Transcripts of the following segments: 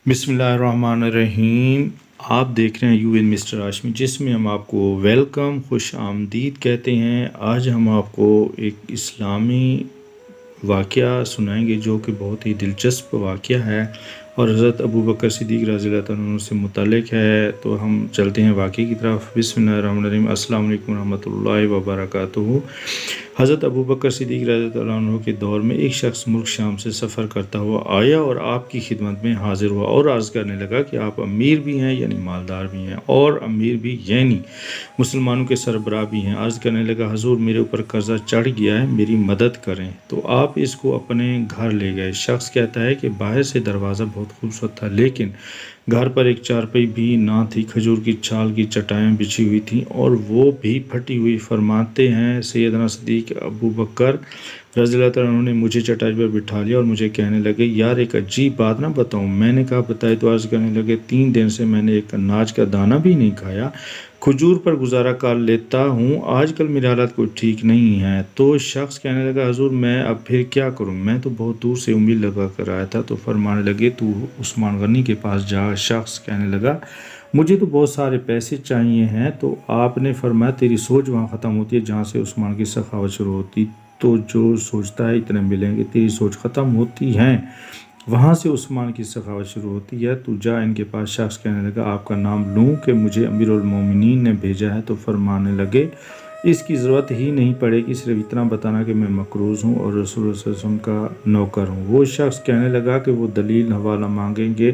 بسم اللہ الرحمن الرحیم۔ آپ دیکھ رہے ہیں یو این مسٹر ہاشمی، جس میں ہم آپ کو ویلکم، خوش آمدید کہتے ہیں۔ آج ہم آپ کو ایک اسلامی واقعہ سنائیں گے جو کہ بہت ہی دلچسپ واقعہ ہے اور حضرت ابوبکر صدیق رضی اللہ عنہ سے متعلق ہے۔ تو ہم چلتے ہیں واقعے کی طرف۔ بسم اللہ الرحمن الرحیم۔ السلام علیکم ورحمۃ اللہ وبرکاتہ۔ حضرت ابوبکر صدیق رضی اللہ عنہ کے دور میں ایک شخص ملک شام سے سفر کرتا ہوا آیا اور آپ کی خدمت میں حاضر ہوا اور عرض کرنے لگا کہ آپ امیر بھی ہیں، یعنی مالدار بھی ہیں، اور امیر بھی یعنی مسلمانوں کے سربراہ بھی ہیں۔ عرض کرنے لگا، حضور میرے اوپر قرضہ چڑھ گیا ہے، میری مدد کریں۔ تو آپ اس کو اپنے گھر لے گئے۔ شخص کہتا ہے کہ باہر سے دروازہ بہت خوبصورت تھا، لیکن گھر پر ایک چارپائی بھی نہ تھی، کھجور کی چھال کی چٹائیاں بچھی ہوئی تھیں اور وہ بھی پھٹی ہوئی۔ فرماتے ہیں سیدنا صدیق ابوبکر رضی اللہ عنہ نے مجھے چٹائی پر بٹھا لیا اور مجھے کہنے لگے، یار ایک عجیب بات نہ بتاؤں؟ میں نے کہا بتائے۔ تو عرض کرنے لگے، 3 دن سے میں نے ایک اناج کا دانہ بھی نہیں کھایا، کھجور پر گزارا کر لیتا ہوں، آج کل میری حالت کوئی ٹھیک نہیں ہے۔ تو شخص کہنے لگا، حضور میں اب پھر کیا کروں؟ میں تو بہت دور سے امید لگا کر آیا تھا۔ تو فرمانے لگے، تو عثمان غنی کے پاس جا۔ شخص کہنے لگا، مجھے تو بہت سارے پیسے چاہیے ہیں۔ تو آپ نے فرمایا، تیری سوچ وہاں ختم ہوتی ہے جہاں سے عثمان کی سخاوت شروع ہوتی، تو جو سوچتا ہے اتنے ملیں گے۔ تیری سوچ ختم ہوتی ہے وہاں سے عثمان کی سخاوت شروع ہوتی ہے، تو جا ان کے پاس۔ شخص کہنے لگا، آپ کا نام لوں کہ مجھے امیر المومنین نے بھیجا ہے؟ تو فرمانے لگے، اس کی ضرورت ہی نہیں پڑے گی، صرف اتنا بتانا کہ میں مقروض ہوں اور رسول اللہ صلی اللہ علیہ وسلم کا نوکر ہوں۔ وہ شخص کہنے لگا کہ وہ دلیل حوالہ مانگیں گے۔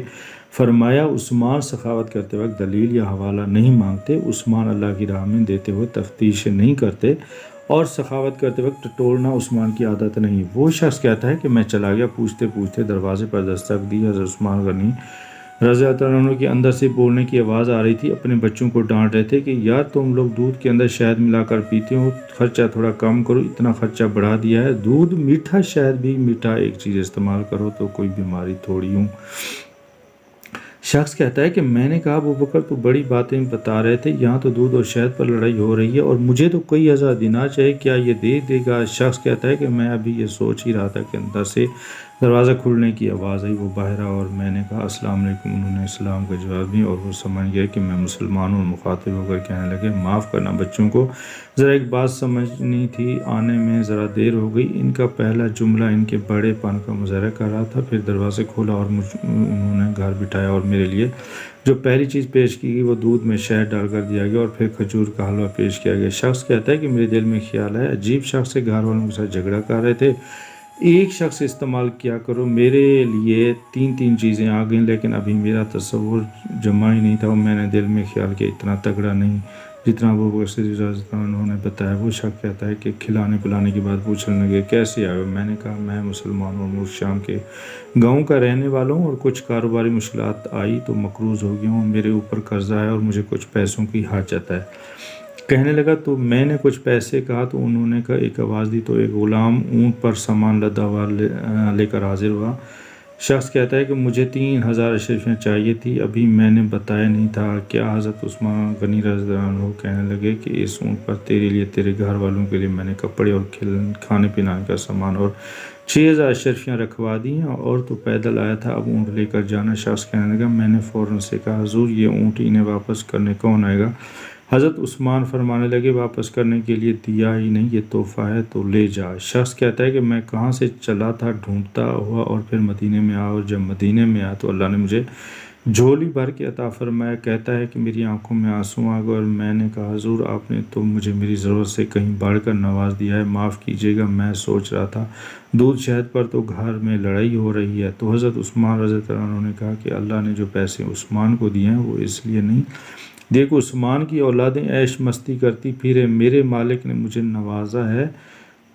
فرمایا، عثمان سخاوت کرتے وقت دلیل یا حوالہ نہیں مانگتے، عثمان اللہ کی راہ میں دیتے ہوئے تفتیش نہیں کرتے، اور سخاوت کرتے وقت ٹٹولنا عثمان کی عادت نہیں۔ وہ شخص کہتا ہے کہ میں چلا گیا، پوچھتے پوچھتے دروازے پر دستک دی۔ حضرت عثمان غنی رضی اللہ عنہ کے اندر سے بولنے کی آواز آ رہی تھی، اپنے بچوں کو ڈانٹ رہے تھے کہ یار تم لوگ دودھ کے اندر شہد ملا کر پیتے ہو، خرچہ تھوڑا کم کرو، اتنا خرچہ بڑھا دیا ہے، دودھ میٹھا، شہد بھی میٹھا، ایک چیز استعمال کرو تو کوئی بیماری تھوڑی ہوں۔ شخص کہتا ہے کہ میں نے کہا، ابوبکر تو بڑی باتیں بتا رہے تھے، یہاں تو دودھ اور شہد پر لڑائی ہو رہی ہے اور مجھے تو کئی ہزار دینار چاہیے، کیا یہ دے دے گا؟ شخص کہتا ہے کہ میں ابھی یہ سوچ ہی رہا تھا کہ اندر سے دروازہ کھلنے کی آواز آئی، وہ باہر آیا اور میں نے کہا السلام علیکم۔ انہوں نے اسلام کا جواب دیا اور وہ سمجھ گئے کہ میں مسلمان ہوں، اور مخاطب ہو کر کہنے لگے، معاف کرنا بچوں کو، ذرا ایک بات سمجھنی تھی، آنے میں ذرا دیر ہو گئی۔ ان کا پہلا جملہ ان کے بڑے پن کا مظاہرہ کر رہا تھا۔ پھر دروازہ کھولا اور انہوں نے گھر بٹھایا اور میرے لیے جو پہلی چیز پیش کی گئی وہ دودھ میں شہد ڈال کر دیا گیا اور پھر کھجور کا حلوہ پیش کیا گیا۔ شخص کہتا ہے کہ میرے دل میں خیال ہے، عجیب شخص ہے، گھر والوں کے ساتھ جھگڑا کر رہے تھے، ایک شخص استعمال کیا کرو۔ میرے لیے 3 چیزیں آ گئیں، لیکن ابھی میرا تصور جمع ہی نہیں تھا، اور میں نے دل میں خیال کیا اتنا تگڑا نہیں جتنا ابوبکر صدیق رضی اللہ عنہ نے بتایا۔ وہ شخص کہتا ہے کہ کھلانے پلانے کی بات پوچھنے لگے، کیسے آئے ہو؟ میں نے کہا میں مسلمان اور ملک شام کے گاؤں کا رہنے والا ہوں، اور کچھ کاروباری مشکلات آئی تو مقروض ہو گیا ہوں، میرے اوپر قرضہ ہے اور مجھے کچھ پیسوں کی حاجت ہے۔ کہنے لگا، تو میں نے کچھ پیسے کہا تو انہوں نے کہا، ایک آواز دی تو ایک غلام اونٹ پر سامان لدا ہوا لے کر حاضر ہوا۔ شخص کہتا ہے کہ مجھے 3000 اشرفیاں چاہیے تھی، ابھی میں نے بتایا نہیں تھا کیا؟ حضرت عثمان غنی رضی اللہ عنہ کہنے لگے کہ اس اونٹ پر تیرے لیے، تیرے گھر والوں کے لیے میں نے کپڑے اور کھانے پینے کا سامان اور 6000 اشرفیاں رکھوا دی ہیں، اور تو پیدل آیا تھا، اب اونٹ لے کر جانا۔ شخص کہنے لگا، میں نے فوراً سے کہا، حضور یہ اونٹ انہیں واپس کرنے کون آئے گا؟ حضرت عثمان فرمانے لگے، واپس کرنے کے لیے دیا ہی نہیں، یہ تحفہ ہے تو لے جا۔ شخص کہتا ہے کہ میں کہاں سے چلا تھا ڈھونڈتا ہوا اور پھر مدینے میں آیا، اور جب مدینے میں آیا تو اللہ نے مجھے جھولی بھر کے عطا فرمایا۔ کہتا ہے کہ میری آنکھوں میں آنسو آ گئے اور میں نے کہا، حضور آپ نے تو مجھے میری ضرورت سے کہیں بڑھ کر نواز دیا ہے، معاف کیجیے گا، میں سوچ رہا تھا دودھ شہد پر تو گھر میں لڑائی ہو رہی ہے۔ تو حضرت عثمان رضی اللہ عنہ نے کہا کہ اللہ نے جو پیسے عثمان کو دیے ہیں وہ اس لیے نہیں، دیکھو عثمان کی اولادیں عیش مستی کرتی پھرے، میرے مالک نے مجھے نوازا ہے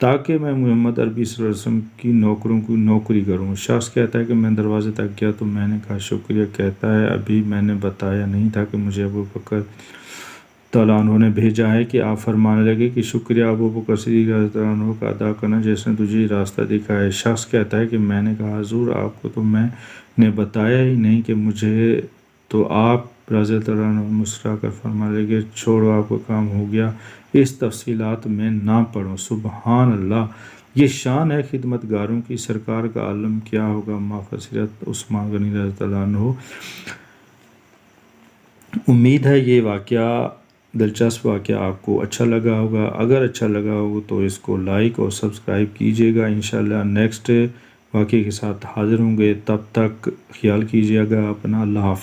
تاکہ میں محمد عربی صلی اللہ علیہ وسلم کی نوکروں کی نوکری کروں۔ شخص کہتا ہے کہ میں دروازے تک گیا تو میں نے کہا شکریہ۔ کہتا ہے ابھی میں نے بتایا نہیں تھا کہ مجھے ابوبکر تعالیٰ عنہ نے بھیجا ہے کہ آپ فرمانے لگے کہ شکریہ ابوبکر صدیق رضی اللہ عنہ کا ادا کرنا جس نے تجھے راستہ دکھایا ہے۔ شخص کہتا ہے کہ میں نے کہا، حضور آپ کو تو میں نے بتایا ہی نہیں کہ مجھے، تو آپ رضی اللہ عنہ مسکرا کر فرمانے لگے، چھوڑو آپ کا کام ہو گیا، اس تفصیلات میں نہ پڑھو۔ سبحان اللہ، یہ شان ہے خدمت گاروں کی، سرکار کا عالم کیا ہوگا مافصرت عثمان غنی رضی اللہ عنہ۔ امید ہے یہ واقعہ دلچسپ واقعہ آپ کو اچھا لگا ہوگا، اگر اچھا لگا ہوگا تو اس کو لائک اور سبسکرائب کیجیے گا۔ انشاءاللہ نیکسٹ واقعے کے ساتھ حاضر ہوں گے، تب تک خیال کیجیے گا اپنا۔ اللہ حافظ۔